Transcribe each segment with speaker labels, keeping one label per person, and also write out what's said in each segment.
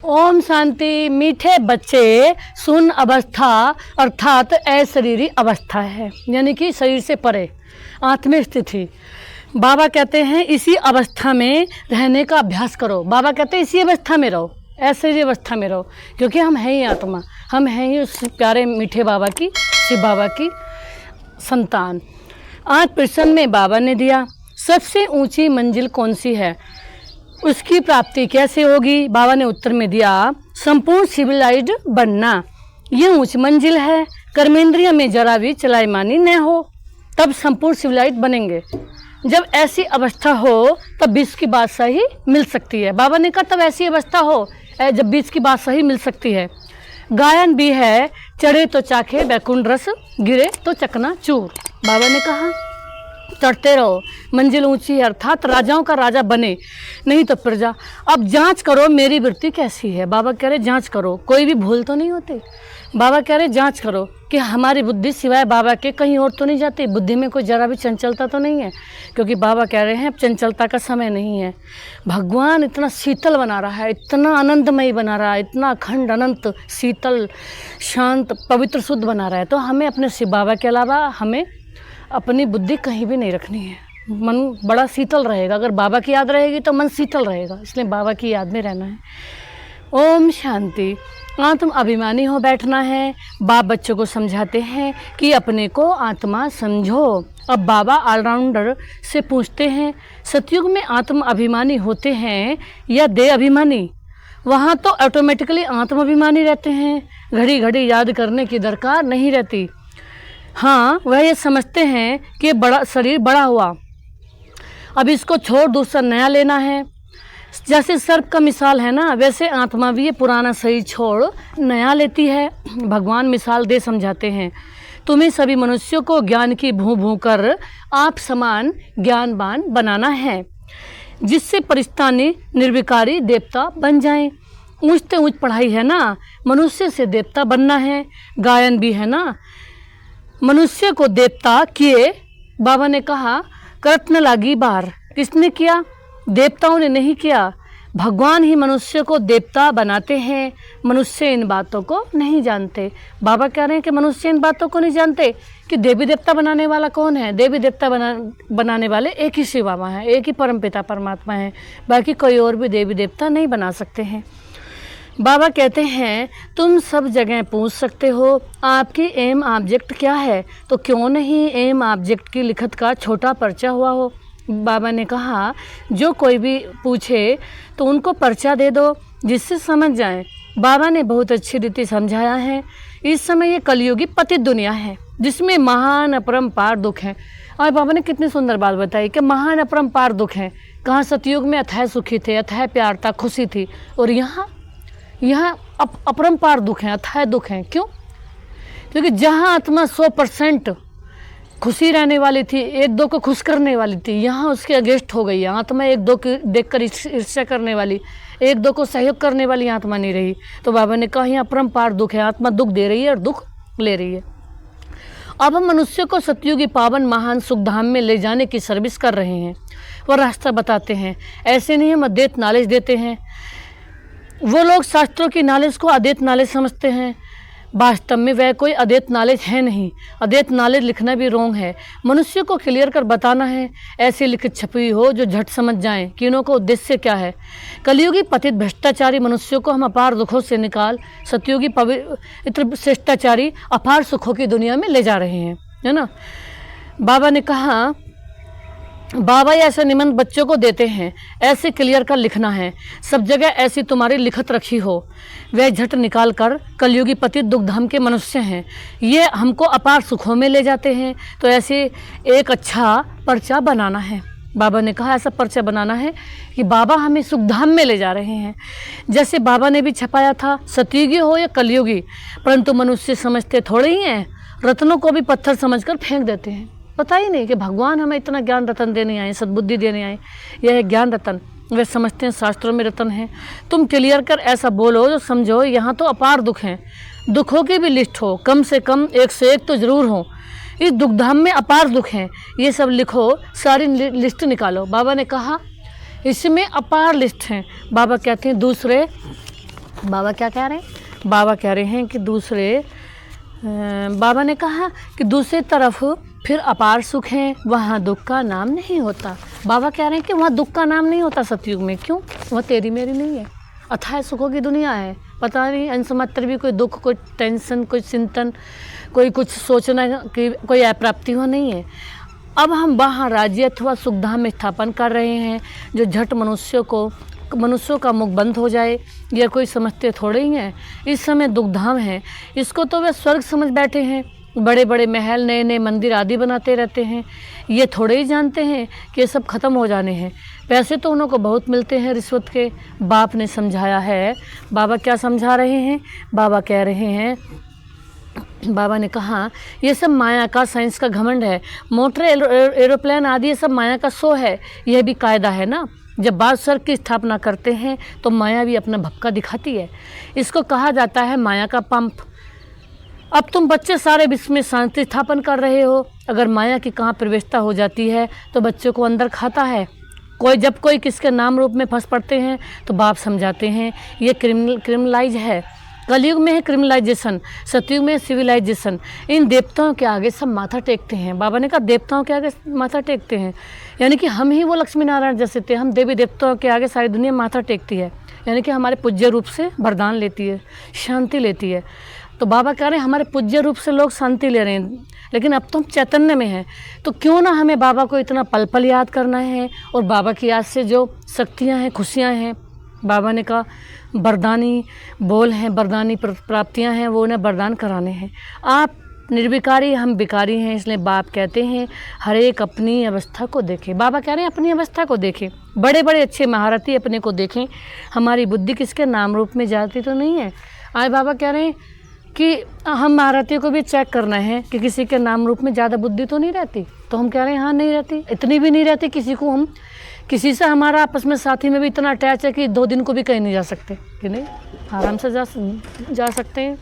Speaker 1: ओम शांति। मीठे बच्चे शून्य अवस्था अर्थात अशरीरी अवस्था है, यानी कि शरीर से परे आत्मिक स्थिति। बाबा कहते हैं इसी अवस्था में रहने का अभ्यास करो। बाबा कहते हैं इसी अवस्था में रहो, अशरीरी अवस्था में रहो, क्योंकि हम हैं ही आत्मा, हम हैं ही उस प्यारे मीठे बाबा की, शिव बाबा की संतान। आज प्रश्न में बाबा ने दिया सबसे ऊंची मंजिल कौन सी है, उसकी प्राप्ति कैसे होगी। बाबा ने उत्तर में दिया संपूर्ण सिविलाइज्ड बनना, ये ऊंच मंजिल है। कर्मेंद्रिय में जरा भी चलायमानी न हो तब संपूर्ण सिविलाइज्ड बनेंगे। जब ऐसी अवस्था हो तब 20 की बादशाही मिल सकती है। बाबा ने कहा तब ऐसी अवस्था हो जब 20 की बादशाही मिल सकती है। गायन भी है चढ़े तो चाखे बैकुंठ रस, गिरे तो चकना चूर। बाबा ने कहा चढ़ते रहो, मंजिल ऊंची है अर्थात राजाओं का राजा बने, नहीं तो प्रजा। अब जांच करो मेरी वृत्ति कैसी है। बाबा कह रहे जांच करो, कोई भी भूल तो नहीं होती। बाबा कह रहे जांच करो कि हमारी बुद्धि सिवाय बाबा के कहीं और तो नहीं जाती, बुद्धि में कोई जरा भी चंचलता तो नहीं है, क्योंकि बाबा कह रहे हैं अब चंचलता का समय नहीं है। भगवान इतना शीतल बना रहा है, इतना आनंदमयी बना रहा है, इतना अखंड अनंत शीतल शांत पवित्र शुद्ध बना रहा है, तो हमें अपने शिव बाबा के अलावा हमें अपनी बुद्धि कहीं भी नहीं रखनी है। मन बड़ा शीतल रहेगा, अगर बाबा की याद रहेगी तो मन शीतल रहेगा, इसलिए बाबा की याद में रहना है। ओम शांति। आत्म अभिमानी हो बैठना है। बाप बच्चों को समझाते हैं कि अपने को आत्मा समझो। अब बाबा ऑलराउंडर से पूछते हैं सतयुग में आत्म अभिमानी होते हैं या देह अभिमानी। वहाँ तो ऑटोमेटिकली आत्म अभिमानी रहते हैं, घड़ी घड़ी याद करने की दरकार नहीं रहती। हाँ, वह ये समझते हैं कि बड़ा शरीर बड़ा हुआ, अब इसको छोड़ दूसरा नया लेना है। जैसे सर्प का मिसाल है ना, वैसे आत्मा भी ये पुराना शरीर छोड़ नया लेती है। भगवान मिसाल दे समझाते हैं तुम्हें सभी मनुष्यों को ज्ञान की भूं भूं कर आप समान ज्ञानवान बनाना है, जिससे परिस्तानी निर्विकारी देवता बन जाएं। ऊंचते ऊंच पढ़ाई है ना, मनुष्य से देवता बनना है। गायन भी है ना, मनुष्य को देवता किए। बाबा ने कहा करत न लागी बार, किसने किया? देवताओं ने नहीं किया, भगवान ही मनुष्य को देवता बनाते हैं। मनुष्य इन बातों को नहीं जानते। बाबा कह रहे हैं कि मनुष्य इन बातों को नहीं जानते कि देवी देवता बनाने वाला कौन है। देवी देवता बनाने वाले एक ही शिव बाबा हैं, एक ही परमपिता परमात्मा है, बाकी कोई और भी देवी देवता नहीं बना सकते हैं। बाबा कहते हैं तुम सब जगह पूछ सकते हो आपकी एम ऑब्जेक्ट क्या है, तो क्यों नहीं एम ऑब्जेक्ट की लिखत का छोटा पर्चा हुआ हो। बाबा ने कहा जो कोई भी पूछे तो उनको पर्चा दे दो जिससे समझ जाएं। बाबा ने बहुत अच्छी रीति समझाया है। इस समय ये कलयुगी पतित दुनिया है जिसमें महान अपरंपार दुख है। और बाबा ने कितनी सुंदर बात बताई कि महान अपरंपार दुख है। कहाँ सतयुग में अथाह सुखी थे, अथाह प्यार था, खुशी थी, और यहाँ अपरंपार दुख हैं, अथाह दुख हैं। क्यों? क्योंकि जहाँ आत्मा 100% खुशी रहने वाली थी, एक दो को खुश करने वाली थी, यहाँ उसके अगेंस्ट हो गई। आत्मा एक दो की देखकर ईर्ष्या करने वाली, एक दो को सहयोग करने वाली आत्मा नहीं रही। तो बाबा ने कहा यहाँ अपरंपार दुख है, आत्मा दुख दे रही है और दुख ले रही है। अब हम मनुष्य को सतयुगी पावन महान सुखधाम में ले जाने की सर्विस कर रहे हैं, वो रास्ता बताते हैं। ऐसे नहीं हम अद्वैत नॉलेज देते हैं। वो लोग शास्त्रों की नॉलेज को अद्वैत नॉलेज समझते हैं, वास्तव में वह कोई अद्वैत नॉलेज है नहीं। अद्वैत नॉलेज लिखना भी रोंग है, मनुष्य को क्लियर कर बताना है। ऐसी लिखित छपी हो जो झट समझ जाएं कि इनों का उद्देश्य क्या है। कलयुगी पतित भ्रष्टाचारी मनुष्यों को हम अपार दुखों से निकाल सतयुगी पवित्र श्रेष्ठाचारी अपार सुखों की दुनिया में ले जा रहे हैं, है ना। बाबा ने कहा बाबा ऐसे निबंध बच्चों को देते हैं, ऐसे क्लियर कर लिखना है, सब जगह ऐसी तुम्हारी लिखत रखी हो। वह झट निकाल कर कलयुगी पतित दुखधाम के मनुष्य हैं, ये हमको अपार सुखों में ले जाते हैं। तो ऐसे एक अच्छा पर्चा बनाना है। बाबा ने कहा ऐसा पर्चा बनाना है कि बाबा हमें सुखधाम में ले जा रहे हैं। जैसे बाबा ने भी छपाया था, सतयुगी हो या कलयुगी, परंतु मनुष्य समझते थोड़े ही हैं, रत्नों को भी पत्थर समझकर फेंक देते हैं। पता ही नहीं कि भगवान हमें इतना ज्ञान रतन देने आए, सद्बुद्धि देने आए। यह है ज्ञान रतन, वे समझते हैं शास्त्रों में रतन है। तुम क्लियर कर ऐसा बोलो जो समझो यहाँ तो अपार दुख हैं, दुखों की भी लिस्ट हो, कम से कम 1 से 1 तो ज़रूर हो। इस दुखधाम में अपार दुख हैं, ये सब लिखो, सारी लिस्ट निकालो। बाबा ने कहा इसमें अपार लिस्ट हैं। बाबा कहते हैं दूसरे बाबा क्या कह रहे हैं? बाबा कह रहे हैं कि बाबा ने कहा कि दूसरी तरफ फिर अपार सुख है, वहाँ दुख का नाम नहीं होता। बाबा कह रहे हैं कि वहाँ दुख का नाम नहीं होता सतयुग में। क्यों? वहाँ तेरी मेरी नहीं है, अथाह सुखों की दुनिया है। पता नहीं अंश मात्र भी कोई दुख, कोई टेंशन, कोई चिंतन, कोई कुछ सोचना कि कोई अप्राप्ति हो नहीं है। अब हम वहाँ राज्य अथवा सुखधाम में स्थापन कर रहे हैं, जो झट मनुष्यों का मुख बंद हो जाए, यह कोई समझते थोड़े ही हैं। इस समय दुखधाम है, इसको तो वे स्वर्ग समझ बैठे हैं। बड़े बड़े महल, नए नए मंदिर आदि बनाते रहते हैं। ये थोड़े ही जानते हैं कि ये सब खत्म हो जाने हैं। पैसे तो उनको बहुत मिलते हैं रिश्वत के। बाप ने समझाया है। बाबा क्या समझा रहे हैं? बाबा कह रहे हैं, बाबा ने कहा ये सब माया का, साइंस का घमंड है। मोटर, एरोप्लेन आदि ये सब माया का शो है। यह भी कायदा है ना, जब बात स्वर्ग की स्थापना करते हैं तो माया भी अपना भक्का दिखाती है। इसको कहा जाता है माया का पंप। अब तुम बच्चे सारे विश्व में शांति स्थापन कर रहे हो। अगर माया की कहाँ प्रवेशता हो जाती है तो बच्चों को अंदर खाता है। जब कोई किसके नाम रूप में फंस पड़ते हैं तो बाप समझाते हैं ये क्रिमिनलाइज है। कलयुग में है क्रिमिनलाइजेशन, सतयुग में सिविलाइजेशन। इन देवताओं के आगे सब माथा टेकते हैं। बाबा ने कहा देवताओं के आगे माथा टेकते हैं, यानी कि हम ही वो लक्ष्मी नारायण जैसे थे। हम देवी देवताओं के आगे सारी दुनिया माथा टेकती है, यानी कि हमारे पूज्य रूप से वरदान लेती है, शांति लेती है। तो बाबा कह रहे हैं हमारे पूज्य रूप से लोग शांति ले रहे हैं, लेकिन अब तो हम चैतन्य में हैं, तो क्यों ना हमें बाबा को इतना पल पल याद करना है। और बाबा की याद से जो शक्तियाँ हैं, खुशियाँ हैं, बाबा ने कहा वरदानी बोल हैं, वरदानी प्राप्तियां हैं, वो उन्हें वरदान कराने हैं। आप निर्विकारी, हम विकारी हैं, इसलिए बाप कहते हैं हर एक अपनी अवस्था को देखें। बाबा कह रहे हैं अपनी अवस्था को देखें। बड़े बड़े अच्छे महारथी अपने को देखें, हमारी बुद्धि किसके नाम रूप में जाती तो नहीं है। आज बाबा कह रहे हैं कि हम महारथियों को भी चेक करना है कि किसी के नाम रूप में ज़्यादा बुद्धि तो नहीं रहती। तो हम कह रहे हैं हाँ नहीं रहती, इतनी भी नहीं रहती। किसी से हमारा आपस में साथी में भी इतना अटैच है कि 2 दिन को भी कहीं नहीं जा सकते, कि नहीं आराम से जा सकते हैं,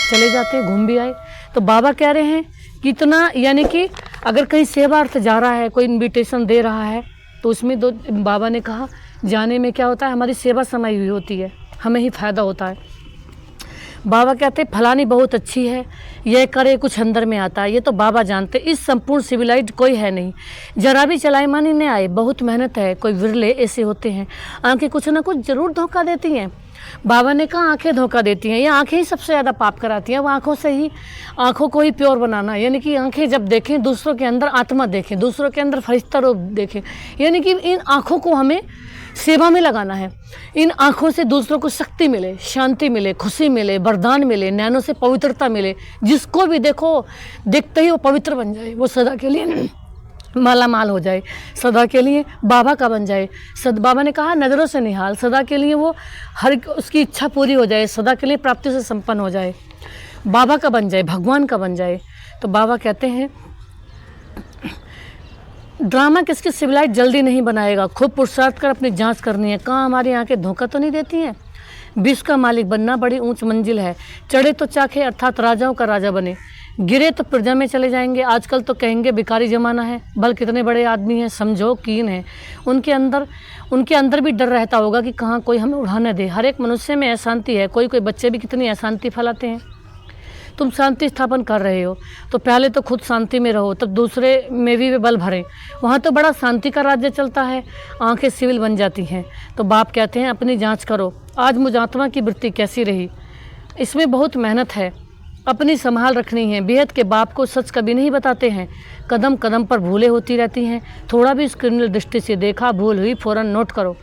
Speaker 1: चले जाते हैं, घूम भी आए। तो बाबा कह रहे हैं कि इतना, यानी कि अगर कहीं सेवार्थ जा रहा है, कोई इनविटेशन दे रहा है, तो उसमें बाबा ने कहा जाने में क्या होता है, हमारी सेवा समाई हुई होती है, हमें ही फायदा होता है। बाबा कहते हैं फलानी बहुत अच्छी है, यह करे कुछ अंदर में आता है। ये तो बाबा जानते, इस संपूर्ण सिविलाइज्ड कोई है नहीं, जरा भी चलाई मानी नहीं आए, बहुत मेहनत है। कोई विरले ऐसे होते हैं, आंखें कुछ ना कुछ जरूर धोखा देती हैं। बाबा ने कहा आंखें धोखा देती हैं, ये आंखें ही सबसे ज़्यादा पाप कराती हैं। वो आंखों से ही, आंखों को ही प्योर बनाना, यानी कि आंखें जब देखें दूसरों के अंदर आत्मा देखें, दूसरों के अंदर फरिश्ता रूप देखें, यानी कि इन आँखों को हमें सेवा में लगाना है। इन आँखों से दूसरों को शक्ति मिले, शांति मिले, खुशी मिले, वरदान मिले, नैनों से पवित्रता मिले। जिसको भी देखो, देखते ही वो पवित्र बन जाए, वो सदा के लिए माला माल हो जाए, सदा के लिए बाबा का बन जाए। बाबा ने कहा नज़रों से निहाल, सदा के लिए वो हर उसकी इच्छा पूरी हो जाए, सदा के लिए प्राप्ति से संपन्न हो जाए, बाबा का बन जाए, भगवान का बन जाए। तो बाबा कहते हैं ड्रामा किसकी सिविलाइज जल्दी नहीं बनाएगा, खूब पुरुषार्थ कर अपनी जांच करनी है। कहाँ हमारी आंखें धोखा तो नहीं देती हैं। विश्व का मालिक बनना बड़ी ऊंच मंजिल है, चढ़े तो चाखे, अर्थात राजाओं का राजा बने, गिरे तो प्रजा में चले जाएंगे। आजकल तो कहेंगे भिखारी जमाना है, बल कितने बड़े आदमी हैं, समझो कीन है। उनके अंदर भी डर रहता होगा कि कहाँ कोई हमें उड़ाने दे। हर एक मनुष्य में अशांति है, कोई बच्चे भी कितनी अशांति फैलाते हैं। तुम शांति स्थापन कर रहे हो तो पहले तो खुद शांति में रहो, तब दूसरे में भी वे बल भरें। वहाँ तो बड़ा शांति का राज्य चलता है, आंखें सिविल बन जाती हैं। तो बाप कहते हैं अपनी जांच करो, आज मुझ आत्मा की वृत्ति कैसी रही। इसमें बहुत मेहनत है, अपनी संभाल रखनी है। बेहद के बाप को सच कभी नहीं बताते हैं, कदम कदम पर भूलें होती रहती हैं। थोड़ा भी क्रिमिनल दृष्टि से देखा, भूल हुई, फ़ौरन नोट करो।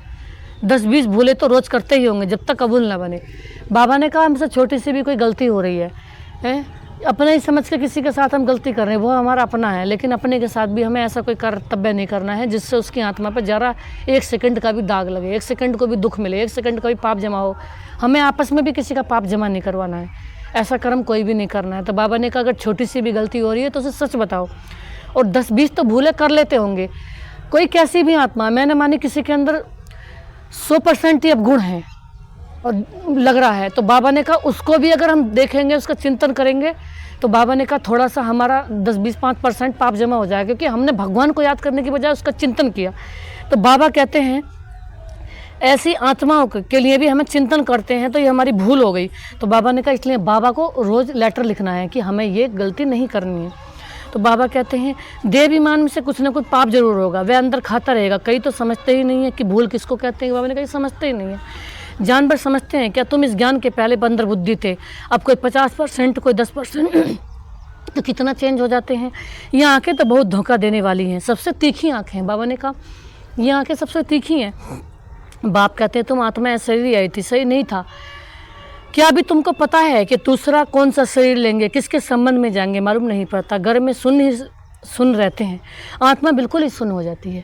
Speaker 1: 10-20 भूलें तो रोज़ करते ही होंगे जब तक कबूल न बने। बाबा ने कहा हमसे छोटी सी भी कोई गलती हो रही है, अपना ही समझ के किसी के साथ हम गलती कर रहे हैं, वो हमारा अपना है, लेकिन अपने के साथ भी हमें ऐसा कोई कर्तव्य नहीं करना है जिससे उसकी आत्मा पर जरा 1 सेकंड का भी दाग लगे, 1 सेकंड को भी दुख मिले, 1 सेकंड का भी पाप जमा हो। हमें आपस में भी किसी का पाप जमा नहीं करवाना है, ऐसा कर्म कोई भी नहीं करना है। तो बाबा ने कहा अगर छोटी सी भी गलती हो रही है तो उसे सच बताओ। और 10-20 तो भूले कर लेते होंगे, कोई कैसी भी आत्मा, मैंने मानी किसी के अंदर 100% ही अब गुण है और लग रहा है, तो बाबा ने कहा उसको भी अगर हम देखेंगे, उसका चिंतन करेंगे, तो बाबा ने कहा थोड़ा सा हमारा 10-20-5% पाप जमा हो जाएगा, क्योंकि हमने भगवान को याद करने की बजाय उसका चिंतन किया। तो बाबा कहते हैं ऐसी आत्माओं के लिए भी हमें चिंतन करते हैं तो ये हमारी भूल हो गई। तो बाबा ने कहा इसलिए बाबा को रोज़ लेटर लिखना है कि हमें ये गलती नहीं करनी है। तो बाबा कहते हैं देवाभिमान में से कुछ ना कुछ पाप जरूर होगा, वह अंदर खाता रहेगा। कई तो समझते ही नहीं है कि भूल किसको कहते हैं। बाबा ने कहा समझते ही नहीं है। जानवर समझते हैं क्या? तुम इस ज्ञान के पहले बंदर बुद्धि थे, अब कोई 50%, कोई 10%, तो कितना चेंज हो जाते हैं। ये आँखें तो बहुत धोखा देने वाली हैं, सबसे तीखी आँखें हैं। बाबा ने कहा ये आँखें सबसे तीखी हैं। बाप कहते हैं तुम आत्मा ऐसे ही आई थी, सही नहीं था क्या? अभी तुमको पता है कि दूसरा कौन सा शरीर लेंगे, किसके संबंध में जाएंगे, मालूम नहीं पड़ता। घर में सुन रहते हैं, आत्मा बिल्कुल ही सुन हो जाती है।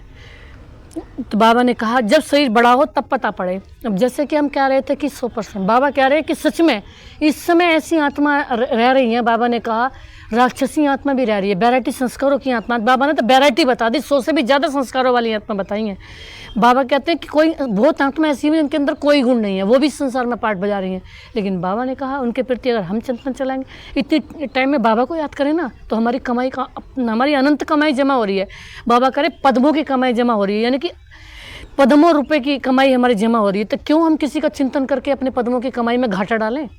Speaker 1: तो बाबा ने कहा जब शरीर बड़ा हो तब पता पड़े। अब जैसे कि हम कह रहे थे कि 100%, बाबा कह रहे हैं कि सच में इस समय ऐसी आत्मा रह रही हैं। बाबा ने कहा राक्षसी आत्मा भी रह रही है, वैरायटी संस्कारों की आत्मा। बाबा ने तो वैरायटी बता दी, 100 से भी ज़्यादा संस्कारों वाली आत्मा बताई हैं। बाबा कहते हैं कि कोई बहुत आत्मा ऐसी भी उनके अंदर कोई गुण नहीं है, वो भी संसार में पार्ट बजा रही हैं। लेकिन बाबा ने कहा उनके प्रति अगर हम चिंतन चलाएंगे, इतने टाइम में बाबा को याद करें ना, तो हमारी कमाई का हमारी अनंत कमाई जमा हो रही है। बाबा करे पद्मों की कमाई जमा हो रही है, यानी कि पद्मों रुपए की कमाई हमारी जमा हो रही है। तो क्यों हम किसी का चिंतन करके अपने पद्मों की कमाई में घाटा डालें?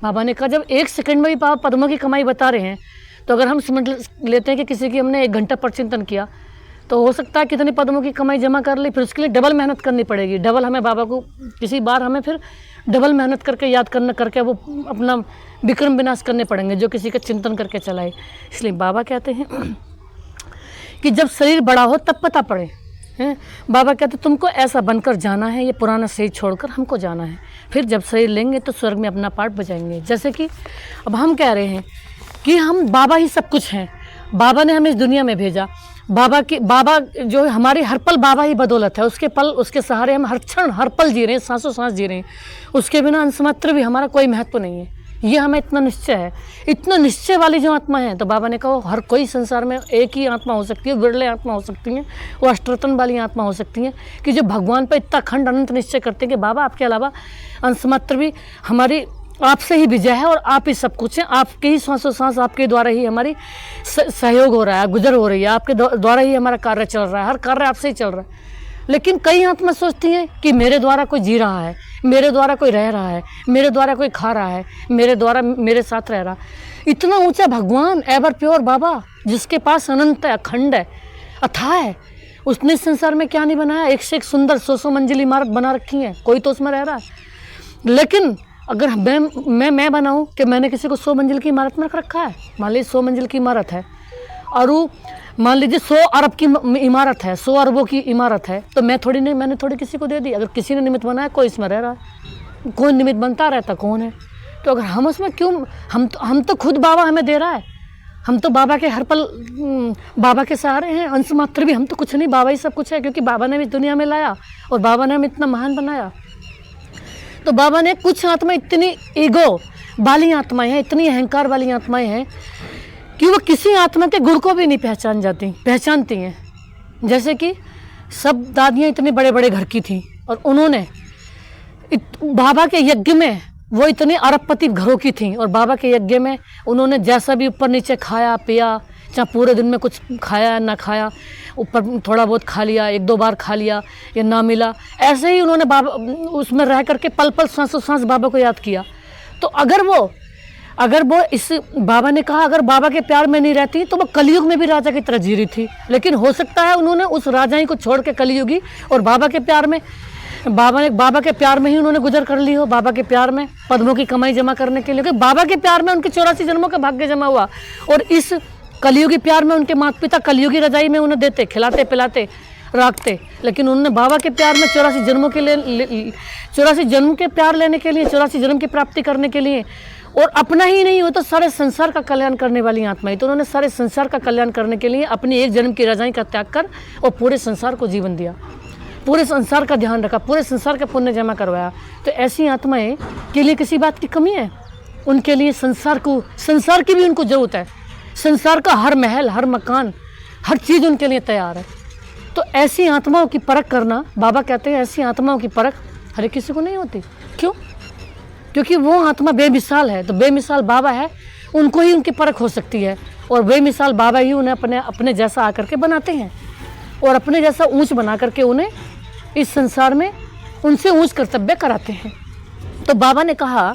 Speaker 1: बाबा ने कहा जब 1 सेकंड में भी बाबा पद्मों की कमाई बता रहे हैं, तो अगर हम समझ लेते हैं कि किसी की हमने 1 घंटा पर चिंतन किया, तो हो सकता है कितनी पद्मों की कमाई जमा कर ली। फिर उसके लिए डबल मेहनत करनी पड़ेगी, डबल हमें बाबा को किसी बार हमें फिर डबल मेहनत करके याद करके वो अपना विक्रम विनाश करने पड़ेंगे जो किसी का चिंतन करके चलाए। इसलिए बाबा कहते हैं कि जब शरीर बड़ा हो तब पता पड़े हैं। बाबा कहते तुमको ऐसा बनकर जाना है, ये पुराना शरीर छोड़कर हमको जाना है। फिर जब शरीर लेंगे तो स्वर्ग में अपना पार्ट बजाएंगे। जैसे कि अब हम कह रहे हैं कि हम बाबा ही सब कुछ हैं, बाबा ने हमें इस दुनिया में भेजा। बाबा जो हमारी हर पल बाबा ही बदौलत है, उसके सहारे हम हर क्षण हर पल जी रहे हैं, सांसों सांस जी रहे हैं। उसके बिना अंश मात्र भी हमारा कोई महत्व नहीं है। ये हमें इतना निश्चय है, इतना निश्चय वाली जो आत्मा है। तो बाबा ने कहा हर कोई संसार में एक ही आत्मा हो सकती है, विरले आत्मा हो सकती हैं, वो अष्टरत्न वाली आत्मा हो सकती हैं कि जो भगवान पर इतना अखंड अनंत निश्चय करते हैं कि बाबा आपके अलावा अंश मात्र भी हमारी आपसे ही विजय है और आप ही सब कुछ हैं। आपके ही सांसों सांस आपके द्वारा ही हमारी सहयोग हो रहा है, गुजर हो रही है, आपके द्वारा ही हमारा कार्य चल रहा है, हर कार्य आपसे ही चल रहा है। लेकिन कई आत्मा सोचती हैं कि मेरे द्वारा कोई जी रहा है, मेरे द्वारा कोई रह रहा है, मेरे द्वारा कोई खा रहा है, मेरे द्वारा मेरे साथ रह रहा है। इतना ऊंचा भगवान एवर प्योर बाबा जिसके पास अनंत है, अखंड है, अथाह है, उसने संसार में क्या नहीं बनाया। एक से एक सुंदर 100 मंजिल इमारत बना रखी है, कोई तो उसमें रह रहा है। लेकिन अगर मैं बनाऊं कि मैंने किसी को 100 मंजिल की इमारत में रख रखा है, मान लीजिए 100 मंजिल की इमारत है और वो मान लीजिए 100 अरब की इमारत है, 100 अरबों की इमारत है, तो मैंने थोड़ी किसी को दे दी। अगर किसी ने निमित्त बनाया, कोई इसमें रह रहा है, कोई निमित्त बनता रहता कौन है? तो अगर हम उसमें क्यों, हम तो खुद बाबा हमें दे रहा है, हम तो बाबा के हर पल बाबा के सहारे हैं। अंश मात्र भी हम तो कुछ नहीं, बाबा ही सब कुछ है, क्योंकि बाबा ने भी दुनिया में लाया और बाबा ने हमें इतना महान बनाया। तो बाबा ने कुछ आत्मा इतनी ईगो वाली आत्माएं हैं, इतनी अहंकार वाली आत्माएं हैं कि वो किसी आत्मा के गुण को भी नहीं पहचानती हैं। जैसे कि सब दादियाँ इतने बड़े बड़े घर की थीं और उन्होंने बाबा के यज्ञ में वो इतने अरबपति घरों की थीं और बाबा के यज्ञ में उन्होंने जैसा भी ऊपर नीचे खाया पिया, चाहे पूरे दिन में कुछ खाया ना खाया, ऊपर थोड़ा बहुत खा लिया, 1-2 बार खा लिया या ना मिला, ऐसे ही उन्होंने बाबा उसमें रह करके पल पल सांसों सांस बाबा को याद किया। तो अगर वो इस बाबा ने कहा अगर बाबा के प्यार में नहीं रहती तो वो कलयुग में भी राजा की तरह जी रही थी। लेकिन हो सकता है उन्होंने उस राजाई को छोड़ के कलयुगी और बाबा के प्यार में ही उन्होंने गुजर कर ली हो, बाबा के प्यार में पद्मों की कमाई जमा करने के लिए, क्योंकि बाबा के प्यार में उनके 84 जन्मों का भाग्य जमा हुआ और इस कलयुगी प्यार में उनके माता पिता कलयुगी रजाई में उन्हें देते, खिलाते पिलाते रखते। लेकिन उन्होंने बाबा के प्यार में 84 जन्मों के लिए 84 जन्म के प्यार लेने के लिए, 84 जन्म की प्राप्ति करने के लिए, और अपना ही नहीं हो तो सारे संसार का कल्याण करने वाली आत्मा है। तो उन्होंने सारे संसार का कल्याण करने के लिए अपनी एक जन्म की रजाई का त्याग कर और पूरे संसार को जीवन दिया, पूरे संसार का ध्यान रखा, पूरे संसार का पुण्य जमा करवाया। तो ऐसी आत्माएं के लिए किसी बात की कमी है? उनके लिए संसार की भी उनको जरूरत है। संसार का हर महल, हर मकान, हर चीज़ उनके लिए तैयार है। तो ऐसी आत्माओं की परख करना, बाबा कहते हैं ऐसी आत्माओं की परख हर एक किसी को नहीं होती। क्यों? क्योंकि वो आत्मा बेमिसाल है। तो बेमिसाल बाबा है, उनको ही उनकी परख हो सकती है और बेमिसाल बाबा ही उन्हें अपने जैसा आकर के बनाते हैं और अपने जैसा ऊंच बना करके उन्हें इस संसार में उनसे ऊंच कर्तव्य कराते हैं। तो बाबा ने कहा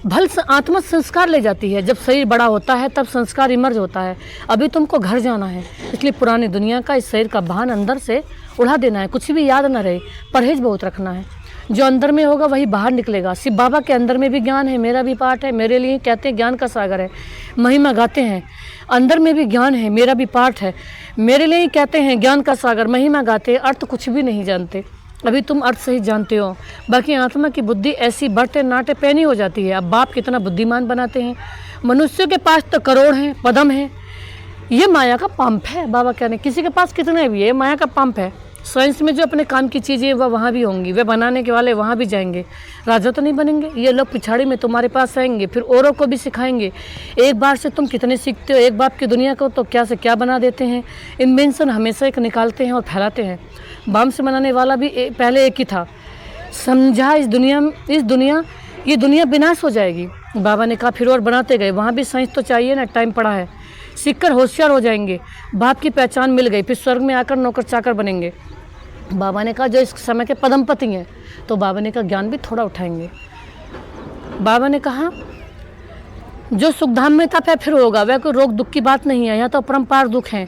Speaker 1: भल आत्मा संस्कार ले जाती है, जब शरीर बड़ा होता है तब संस्कार इमर्ज होता है। अभी तुमको घर जाना है, इसलिए पुरानी दुनिया का इस शरीर का भान अंदर से उड़ा देना है, कुछ भी याद न रहे, परहेज बहुत रखना है। जो अंदर में होगा वही बाहर निकलेगा। शिव बाबा के अंदर में भी ज्ञान है, मेरा भी पाठ है, मेरे लिए कहते हैं ज्ञान का सागर है, महिमा गाते हैं। अंदर में भी ज्ञान है, मेरा भी पाठ है, मेरे लिए कहते हैं ज्ञान का सागर, महिमा गाते हैं, अर्थ कुछ भी नहीं जानते। अभी तुम अर्थ सही जानते हो, बाकी आत्मा की बुद्धि ऐसी बढ़ते नाटे पैनी हो जाती है। अब बाप कितना बुद्धिमान बनाते हैं। मनुष्यों के पास तो करोड़ हैं, पदम है, ये माया का पंप है। बाबा कहने किसी के पास कितने भी है, माया का पंप है। साइंस में जो अपने काम की चीज़ें वह वहाँ भी होंगी, वे बनाने के वाले वहाँ भी जाएंगे, राजा तो नहीं बनेंगे। ये लोग पिछाड़ी में तुम्हारे पास आएंगे, फिर औरों को भी सिखाएंगे। एक बार से तुम कितने सीखते हो, एक बाप की दुनिया को तो क्या से क्या बना देते हैं। इन्वेंशन हमेशा एक निकालते हैं और फैलाते हैं। बम से बनाने वाला भी पहले एक ही था, समझा ये दुनिया विनाश हो जाएगी। बाबा ने कहा फिर और बनाते गए, वहाँ भी साइंस तो चाहिए ना, टाइम पड़ा है। सीखकर होशियार हो जाएंगे, बाप की पहचान मिल गई, फिर स्वर्ग में आकर नौकर चाकर बनेंगे। बाबा ने कहा जो इस समय के पदमपति हैं, तो बाबा ने कहा ज्ञान भी थोड़ा उठाएंगे। बाबा ने कहा जो सुखधाम में था फिर होगा, वह कोई रोग दुख की बात नहीं है, यहाँ तो अपरंपार दुख है,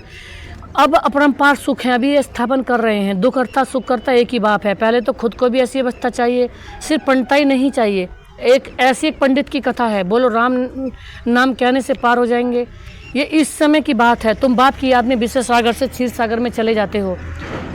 Speaker 1: अब अपरंपार सुख है, अभी ये स्थापन कर रहे हैं। दुख करता सुख करता एक ही बाप है। पहले तो खुद को भी ऐसी अवस्था चाहिए, सिर्फ पंडिताई नहीं चाहिए। एक ऐसी एक पंडित की कथा है, बोलो राम नाम कहने से पार हो जाएंगे। ये इस समय की बात है, तुम बाप की याद में विषय सागर से क्षीर सागर में चले जाते हो।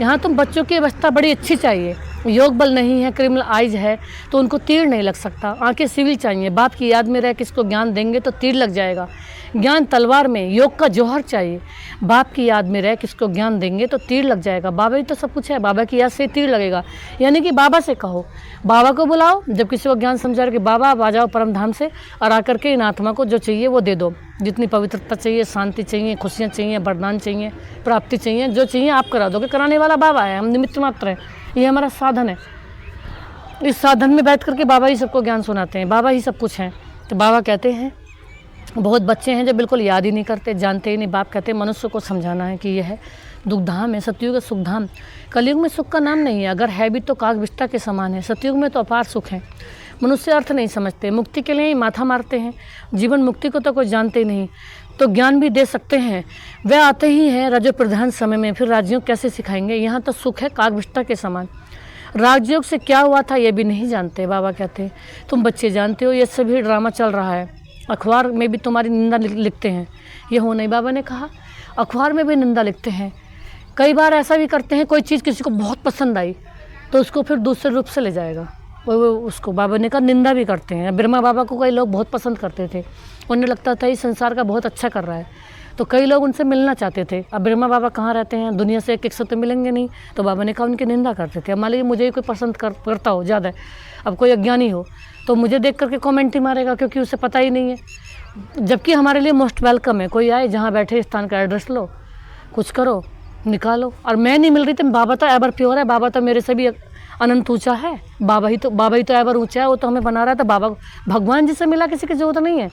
Speaker 1: यहाँ तुम बच्चों की अवस्था बड़ी अच्छी चाहिए, योग बल नहीं है, क्रिमिनल आइज है तो उनको तीर नहीं लग सकता, आंखें सिविल चाहिए। बाप की याद में रह किसको ज्ञान देंगे तो तीर लग जाएगा। ज्ञान तलवार में, योग का जौहर चाहिए। बाप की याद में रह किसको ज्ञान देंगे तो तीर लग जाएगा। बाबा ही तो सब कुछ है, बाबा की याद से तीर लगेगा। यानी कि बाबा से कहो, बाबा को बुलाओ, जब किसी को ज्ञान समझा कि बाबा आप आ जाओ परम धाम से, और आकर के इन आत्मा को जो चाहिए वो दे दो। जितनी पवित्रता चाहिए, शांति चाहिए, खुशियाँ चाहिए, वरदान चाहिए, प्राप्ति चाहिए, जो चाहिए आप करा दोगे। कराने वाला बाबा है, हम निमित्त मात्र हैं, ये हमारा साधन है। इस साधन में बैठ करके बाबा ही सबको ज्ञान सुनाते हैं, बाबा ही सब कुछ हैं। तो बाबा कहते हैं बहुत बच्चे हैं जो बिल्कुल याद ही नहीं करते, जानते ही नहीं। बाप कहते हैं मनुष्य को समझाना है कि यह है दुखधाम है, सतयुग सुखधाम। कलयुग में सुख का नाम नहीं है, अगर है भी तो काग विष्टा के समान है। सतयुग में तो अपार सुख है। मनुष्य अर्थ नहीं समझते, मुक्ति के लिए ही माथा मारते हैं, जीवन मुक्ति को तो कोई जानते ही नहीं। तो ज्ञान भी दे सकते हैं, वे आते ही हैं रजो प्रधान समय में, फिर राजयोग कैसे सिखाएंगे। यहाँ तो सुख है काग विष्टा के समान। राजयोग से क्या हुआ था ये भी नहीं जानते। बाबा कहते हैं तुम बच्चे जानते हो ये सभी ड्रामा चल रहा है, अखबार में भी तुम्हारी निंदा लिखते हैं, ये हो नहीं। बाबा ने कहा अखबार में भी निंदा लिखते हैं। कई बार ऐसा भी करते हैं, कोई चीज़ किसी को बहुत पसंद आई तो उसको फिर दूसरे रूप से ले जाएगा, वो उसको बाबा ने कहा निंदा भी करते हैं। ब्रह्मा बाबा को कई लोग बहुत पसंद करते थे, उन्हें लगता था ये संसार का बहुत अच्छा कर रहा है, तो कई लोग उनसे मिलना चाहते थे। अब ब्रह्मा बाबा कहाँ रहते हैं, दुनिया से एक से तो मिलेंगे नहीं, तो बाबा ने कहा उनकी निंदा करते थे। अब मान लीजिए मुझे ही कोई पसंद करता हो ज़्यादा, अब कोई अज्ञानी हो तो मुझे देख करके कमेंट ही मारेगा, क्योंकि उसे पता ही नहीं है। जबकि हमारे लिए मोस्ट वेलकम है, कोई आए जहाँ बैठे स्थान का एड्रेस लो, कुछ करो, निकालो। और मैं नहीं मिल रही तो बाबा तो एवर प्योर है, बाबा तो मेरे से भी अनंत ऊंचा है, बाबा ही तो एवर ऊंचा है, वो तो हमें बना रहा है। तो बाबा भगवान जी से मिला किसी की जरूरत नहीं है।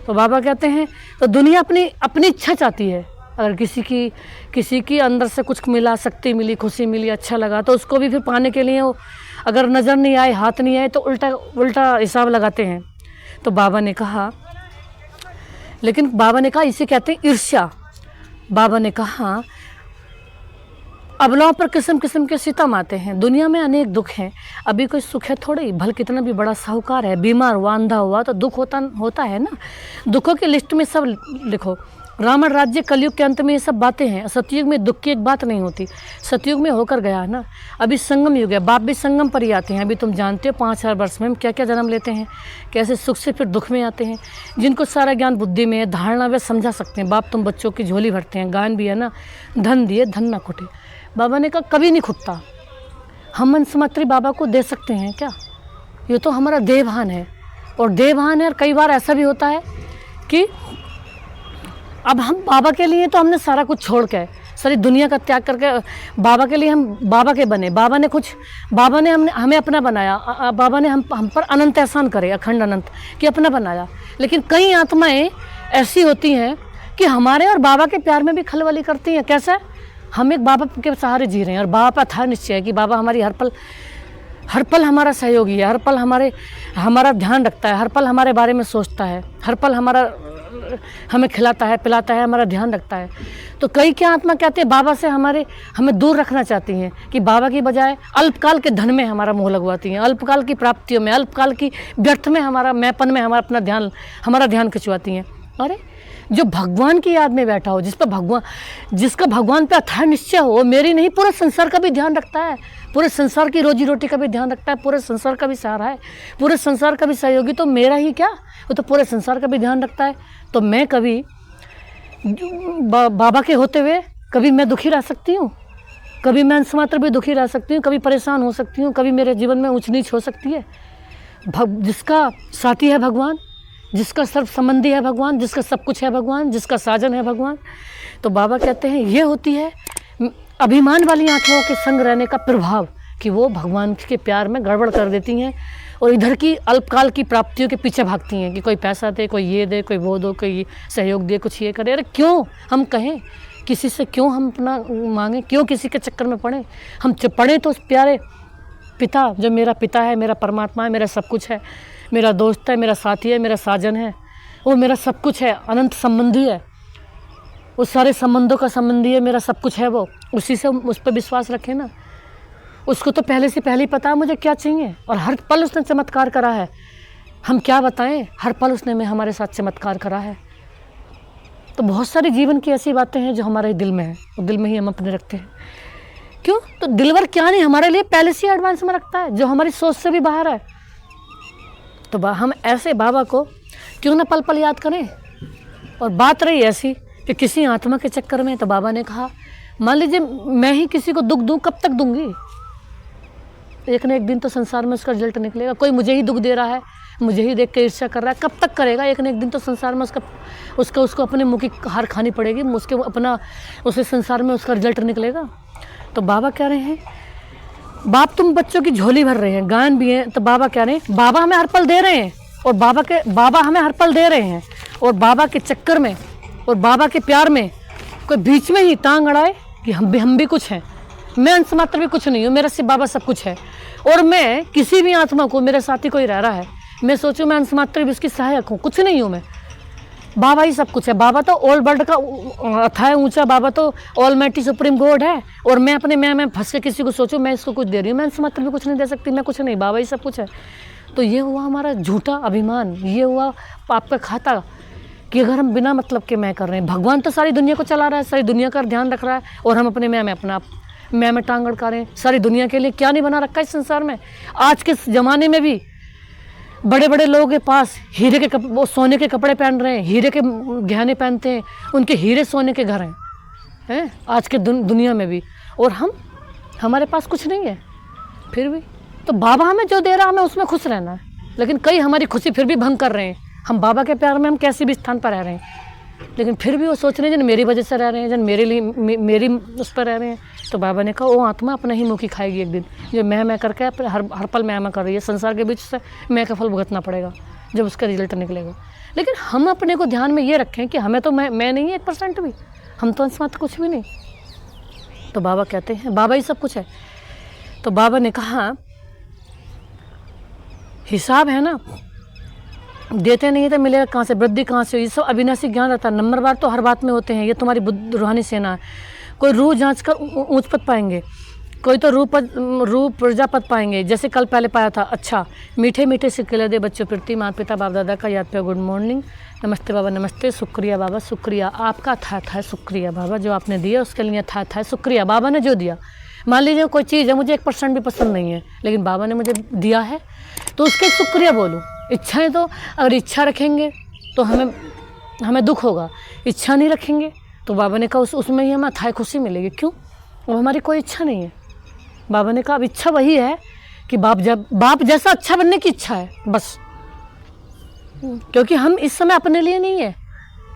Speaker 1: तो बाबा कहते हैं तो दुनिया अपनी इच्छा चाहती है। अगर किसी की अंदर से कुछ मिला, शक्ति मिली, खुशी मिली, अच्छा लगा, तो उसको भी फिर पाने के लिए वो अगर नज़र नहीं आए, हाथ नहीं आए तो उल्टा हिसाब लगाते हैं। तो बाबा ने कहा, लेकिन बाबा ने कहा इसे कहते हैं ईर्ष्या। बाबा ने कहा अबलाओं पर किस्म किस्म के सितम आते हैं, दुनिया में अनेक दुख हैं, अभी कोई सुख है थोड़े ही। भल कितना भी बड़ा साहूकार है, बीमार हुआ, अंधा हुआ तो दुख होता है ना। दुखों की लिस्ट में सब लिखो। रावण राज्य कलयुग के अंत में ये सब बातें हैं। सतयुग में दुख की एक बात नहीं होती, सतयुग में होकर गया ना। अभी संगम युग है, बाप भी संगम पर ही आते हैं। अभी तुम जानते हो 5000 वर्ष में हम क्या क्या जन्म लेते हैं, कैसे सुख से फिर दुख में आते हैं। जिनको सारा ज्ञान बुद्धि में है, धारणा वे समझा सकते हैं। बाप तुम बच्चों की झोली भरते हैं, गान भी है ना, धन दिए धन ना खुटे। बाबा ने कहा कभी नहीं खुटता। हम मनसमात्री बाबा को दे सकते हैं क्या, ये तो हमारा देवभान है। और देवभान है, और कई बार ऐसा भी होता है कि अब हम बाबा के लिए तो हमने सारा कुछ छोड़ के, सारी दुनिया का त्याग करके बाबा के लिए हम बाबा के बने। बाबा ने हमें अपना बनाया। बाबा ने हम पर अनंत एहसान करे, अखंड अनंत कि अपना बनाया। लेकिन कई आत्माएं ऐसी होती हैं कि हमारे और बाबा के प्यार में भी खलबली करती हैं। कैसे हम एक बाबा के सहारे जी रहे हैं, और बाबा का था निश्चय है कि बाबा हमारी हर पल हर पल हमारा सहयोगी है, हर पल हमारा ध्यान रखता है, हर पल हमारे बारे में सोचता है, हर पल हमें खिलाता है, पिलाता है, हमारा ध्यान रखता है। तो कई क्या आत्मा कहते हैं बाबा से हमें दूर रखना चाहती हैं कि बाबा की बजाय अल्पकाल के धन में हमारा मोह लगवाती हैं, अल्पकाल की प्राप्तियों में, अल्पकाल की व्यर्थ में, मैंपन में हमारा ध्यान खिंचवाती हैं। अरे जो भगवान की याद में बैठा हो, जिसका भगवान पे अथाह निश्चय हो, मेरी नहीं पूरे संसार का भी ध्यान रखता है, पूरे संसार की रोजी रोटी का भी ध्यान रखता है, पूरे संसार का भी सहारा है, पूरे संसार का भी सहयोगी, तो मेरा ही क्या, वो तो पूरे संसार का भी ध्यान रखता है। तो मैं कभी बाबा के होते हुए कभी मैं दुखी रह सकती हूँ? कभी मैं अंश मात्र भी दुखी रह सकती हूँ? कभी परेशान हो सकती हूँ? कभी मेरे जीवन में ऊंच नीच हो सकती है? जिसका साथी है भगवान, जिसका सर्व संबंधी है भगवान, जिसका सब कुछ है भगवान, जिसका साजन है भगवान, तो बाबा कहते हैं ये होती है अभिमान वाली आत्माओं के संग रहने का प्रभाव, कि वो भगवान के प्यार में गड़बड़ कर देती हैं और इधर की अल्पकाल की प्राप्तियों के पीछे भागती हैं कि कोई पैसा दे, कोई ये दे, कोई वो दो, कोई सहयोग दे, कुछ ये करे। अरे क्यों हम कहें किसी से, क्यों हम अपना मांगें, क्यों किसी के चक्कर में पड़े? हम पढ़ें तो उस प्यारे पिता, जो मेरा पिता है, मेरा परमात्मा है, मेरा सब कुछ है, मेरा दोस्त है, मेरा साथी है, मेरा साजन है, वो मेरा सब कुछ है, अनंत संबंधी है, उस सारे संबंधों का संबंधी है, मेरा सब कुछ है वो, उसी से उस पर विश्वास रखें ना। उसको तो पहले से पहले ही पता है मुझे क्या चाहिए, और हर पल उसने चमत्कार करा है। हम क्या बताएं, हर पल उसने हमारे साथ चमत्कार करा है। तो बहुत सारी जीवन की ऐसी बातें हैं जो हमारे दिल में है, और दिल में ही हम अपने रखते हैं। क्यों? तो दिलवर क्या नहीं हमारे लिए पहले से एडवांस में रखता है, जो हमारी सोच से भी बाहर है। तो हम ऐसे बाबा को क्यों ना पल पल याद करें। और बात रही ऐसी कि किसी आत्मा के चक्कर में, तो बाबा ने कहा मान लीजिए मैं ही किसी को दुख दूं, कब तक दूंगी? एक न एक दिन तो संसार में उसका रिजल्ट निकलेगा। कोई मुझे ही दुख दे रहा है, मुझे ही देख के ईर्ष्या कर रहा है, कब तक करेगा? एक न एक दिन तो संसार में उसको अपने मुँह की हार खानी पड़ेगी, उसे संसार में उसका रिजल्ट निकलेगा। तो बाबा कह रहे हैं बाप तुम बच्चों की झोली भर रहे हैं, गायन भी हैं। तो बाबा कह रहे हैं बाबा हमें हर पल दे रहे हैं, और बाबा हमें हर पल दे रहे हैं, और बाबा के चक्कर में और बाबा के प्यार में कोई बीच में ही टांग अड़ाए कि हम भी कुछ हैं, मैं अंश मात्र भी कुछ नहीं हूँ, मेरा सिर्फ बाबा सब कुछ है। और मैं किसी भी आत्मा को, मेरे साथी कोई रह रहा है, मैं सोचूं मैं अंश मात्र भी उसकी सहायक हूँ, कुछ नहीं हूँ मैं, बाबा ही सब कुछ है। बाबा तो ऑल वर्ल्ड का अथाह ऊंचा, बाबा तो ऑलमाइटी सुप्रीम गॉड है, और मैं अपने मैं फंस के किसी को सोचूं मैं इसको कुछ दे रही हूँ, मैं अंश मात्र भी कुछ नहीं दे सकती, मैं कुछ नहीं, बाबा ही सब कुछ है। तो ये हुआ हमारा झूठा अभिमान, ये हुआ पाप का खाता, कि अगर हम बिना मतलब के मैं कर रहे हैं। भगवान तो सारी दुनिया को चला रहा है, सारी दुनिया का ध्यान रख रहा है, और हम अपने मैं टांग अड़का रहे हैं। सारी दुनिया के लिए क्या नहीं बना रखा है इस संसार में। आज के ज़माने में भी बड़े बड़े लोगों के पास वो सोने के कपड़े पहन रहे हैं, हीरे के गहने पहनते हैं, उनके हीरे सोने के घर हैं आज के दुनिया में भी, और हमारे पास कुछ नहीं है फिर भी। तो बाबा हमें जो दे रहा है हमें उसमें खुश रहना है, लेकिन कई हमारी खुशी फिर भी भंग कर रहे हैं। हम बाबा के प्यार में हम कैसे भी स्थान पर रह रहे हैं, लेकिन फिर भी वो सोच रहे हैं जन मेरी वजह से रह रहे हैं, जन मेरे लिए मेरी उस पर रह रहे हैं। तो बाबा ने कहा वो आत्मा अपना ही मुँह की खाएगी एक दिन, जो मैं करके हर पल मैं कर रही है, संसार के बीच से मैं का फल भुगतना पड़ेगा जब उसका रिजल्ट निकलेगा। लेकिन हम अपने को ध्यान में ये रखें कि हमें तो मैं नहीं है 1% भी, हम तो अंश मात्र कुछ भी नहीं। तो बाबा कहते हैं बाबा ही सब कुछ है। तो बाबा ने कहा हिसाब है ना, देते नहीं तो मिलेगा कहाँ से, वृद्धि कहाँ से? ये सब अविनाशी ज्ञान रहता है, नंबरवार तो हर बात में होते हैं। ये तुम्हारी रूहानी सेना है। कोई रूह जांच कर ऊंच पद पाएंगे, कोई तो रूह प्रजापद पाएंगे, जैसे कल पहले पाया था। अच्छा मीठे मीठे सिक्के दे बच्चों प्रति माता पिता बाप दादा का याद पे गुड मॉर्निंग, नमस्ते बाबा नमस्ते, शुक्रिया बाबा शुक्रिया, आपका था शुक्रिया बाबा, जो आपने दिया उसके लिए था शुक्रिया बाबा ने जो दिया। मान लीजिए कोई चीज़ है मुझे 1% भी पसंद नहीं है, लेकिन बाबा ने मुझे दिया है तो उसके शुक्रिया बोलूँ। इच्छाएं तो अगर इच्छा रखेंगे तो हमें दुख होगा, इच्छा नहीं रखेंगे तो बाबा ने कहा उसमें ही हमें अथाह खुशी मिलेगी। क्यों? अब हमारी कोई इच्छा नहीं है। बाबा ने कहा अब इच्छा वही है कि बाप जैसा अच्छा बनने की इच्छा है बस, क्योंकि हम इस समय अपने लिए नहीं है,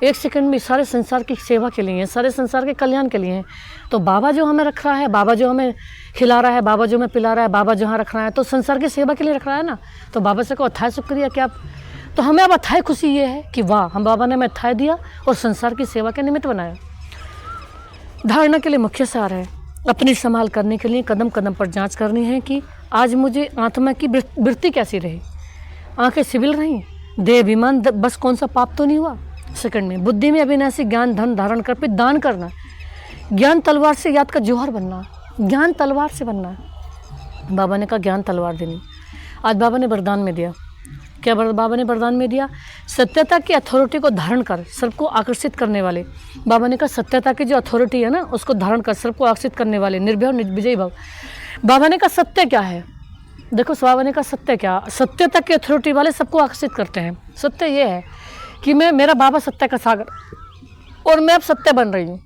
Speaker 1: एक सेकंड में सारे संसार की सेवा के लिए हैं, सारे संसार के कल्याण के लिए हैं। तो बाबा जो हमें रख रहा है, बाबा जो हमें खिला रहा है, बाबा जो हमें पिला रहा है, बाबा जहाँ रख रहा है, तो संसार की सेवा के लिए रख रहा है ना। तो बाबा से कहो अथाह शुक्रिया क्या। तो हमें अब अथाह खुशी ये है कि वाह हम बाबा ने हमें अथाह दिया और संसार की सेवा के निमित्त बनाया। धारणा के लिए मुख्य सार है अपनी संभाल करने के लिए कदम कदम पर जांच करनी है कि आज मुझे आत्मा की वृत्ति कैसी रही, आंखें सिबिल रही, देह अभिमान बस कौन सा पाप तो नहीं हुआ। सेकंड में बुद्धि में अविनाशी ज्ञान धन धारण कर पे दान करना, ज्ञान तलवार से याद का जौहर बनना, ज्ञान तलवार से बनना। बाबा ने कहा ज्ञान तलवार देनी। आज बाबा ने वरदान में दिया, क्या बाबा ने वरदान में दिया, सत्यता की अथॉरिटी को धारण कर सबको आकर्षित करने वाले। बाबा ने कहा सत्यता की जो अथॉरिटी है ना उसको धारण कर सबको आकर्षित करने वाले, निर्भय और निर्विजयी भव। बाबा ने कहा सत्य क्या है, देखो बाबा ने कहा सत्य क्या, सत्यता की अथॉरिटी वाले सबको आकर्षित करते हैं। सत्य ये है कि मेरा बाबा सत्य का सागर और मैं अब सत्य बन रही हूँ,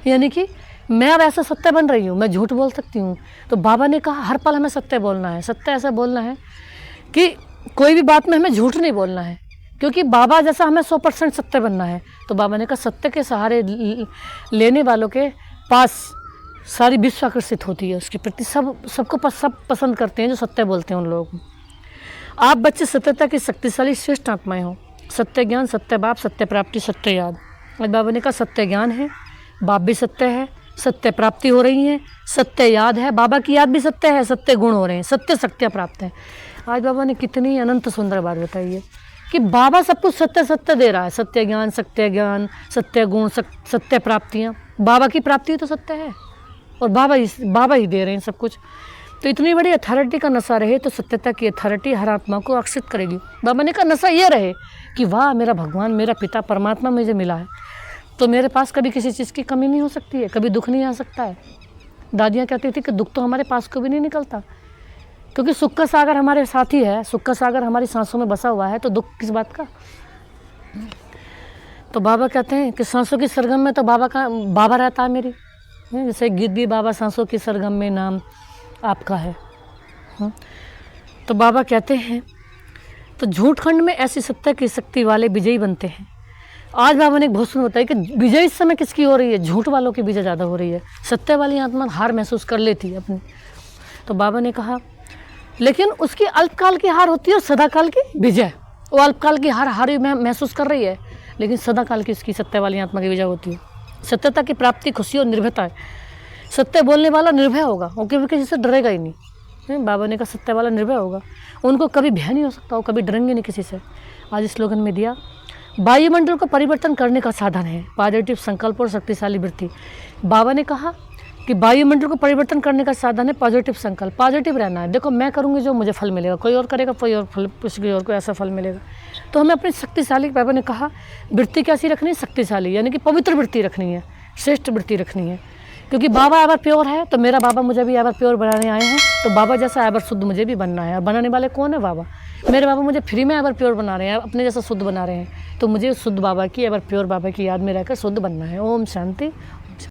Speaker 1: यानी कि मैं अब ऐसा सत्य बन रही हूँ, मैं झूठ बोल सकती हूँ। तो बाबा ने कहा हर पल हमें सत्य बोलना है, सत्य ऐसा बोलना है कि कोई भी बात में हमें झूठ नहीं बोलना है, क्योंकि बाबा जैसा हमें 100% सत्य बनना है। तो बाबा ने कहा सत्य के सहारे लेने वालों के पास सारी विश्व आकर्षित होती है, उसके प्रति सबको सब पसंद करते हैं जो सत्य बोलते हैं उन लोगों को। आप बच्चे सत्यता की शक्तिशाली श्रेष्ठ आत्माएं हो, सत्य ज्ञान, सत्य बाप, सत्य प्राप्ति, सत्य याद। आज बाबा ने कहा सत्य ज्ञान है, बाप भी सत्य है, सत्य प्राप्ति हो रही है, सत्य याद है, बाबा की याद भी सत्य है, सत्य गुण हो रहे हैं, सत्य शक्तियाँ प्राप्त हैं। आज बाबा ने कितनी अनंत सुंदर बात बताई है कि बाबा सब कुछ सत्य सत्य दे रहा है, सत्य ज्ञान, सत्य गुण, सत्य प्राप्तियाँ। बाबा की प्राप्ति तो सत्य है और बाबा ही दे रहे हैं सब कुछ। तो इतनी बड़ी अथॉरिटी का नशा रहे तो सत्यता की अथॉरिटी हर आत्मा को आकर्षित करेगी। बाबा ने कहा नशा ये रहे कि वाह मेरा भगवान, मेरा पिता परमात्मा मुझे मिला है, तो मेरे पास कभी किसी चीज़ की कमी नहीं हो सकती है, कभी दुख नहीं आ सकता है। दादियाँ कहती थी कि दुख तो हमारे पास को भी नहीं निकलता, क्योंकि सुख का सागर हमारे साथ ही है, सुख का सागर हमारी सांसों में बसा हुआ है, तो दुख किस बात का। तो बाबा कहते हैं कि सांसों की सरगम में तो बाबा रहता है मेरी, जैसे गीत भी बाबा सांसों की सरगम में नाम आपका है। तो बाबा कहते हैं तो झूठ खंड में ऐसी सत्य की शक्ति वाले विजयी बनते हैं। आज बाबा ने एक बहुत सुंदर बताया कि विजय इस समय किसकी हो रही है, झूठ वालों की विजय ज़्यादा हो रही है, सत्य वाली आत्मा हार महसूस कर लेती है अपनी। तो बाबा ने कहा लेकिन उसकी अल्पकाल की हार होती है और सदाकाल की विजय। वो अल्पकाल की हार महसूस कर रही है, लेकिन सदाकाल की उसकी सत्य वाली आत्मा की विजय होती है। सत्यता की प्राप्ति खुशी और निर्भयता है। सत्य बोलने वाला निर्भय होगा, वो कभी किसी से डरेगा ही नहीं। बाबा ने कहा सत्य वाला निर्भय होगा, उनको कभी भय नहीं हो सकता, वो कभी डरेंगे नहीं किसी से। आज इस स्लोगन में दिया वायुमंडल को परिवर्तन करने का साधन है पॉजिटिव संकल्प और शक्तिशाली वृत्ति। बाबा ने कहा कि वायुमंडल को परिवर्तन करने का साधन है पॉजिटिव संकल्प, पॉजिटिव रहना है। देखो मैं करूँगी जो मुझे फल मिलेगा, कोई और करेगा कोई और फल, किसी और को ऐसा फल मिलेगा। तो हमें अपनी शक्तिशाली, बाबा ने कहा वृत्ति कैसी रखनी है, शक्तिशाली, यानी कि पवित्र वृत्ति रखनी है, श्रेष्ठ वृत्ति रखनी है। क्योंकि बाबा एवर प्योर है, तो मेरा बाबा मुझे भी एवर प्योर बनाने आए हैं, तो बाबा जैसा एवर शुद्ध मुझे भी बनना है। और बनाने वाले कौन है, बाबा। मेरे बाबा मुझे फ्री में एवर प्योर बना रहे हैं, अपने जैसा शुद्ध बना रहे हैं, तो मुझे शुद्ध बाबा की, एवर प्योर बाबा की याद में रहकर शुद्ध बनना है। ओम शांति।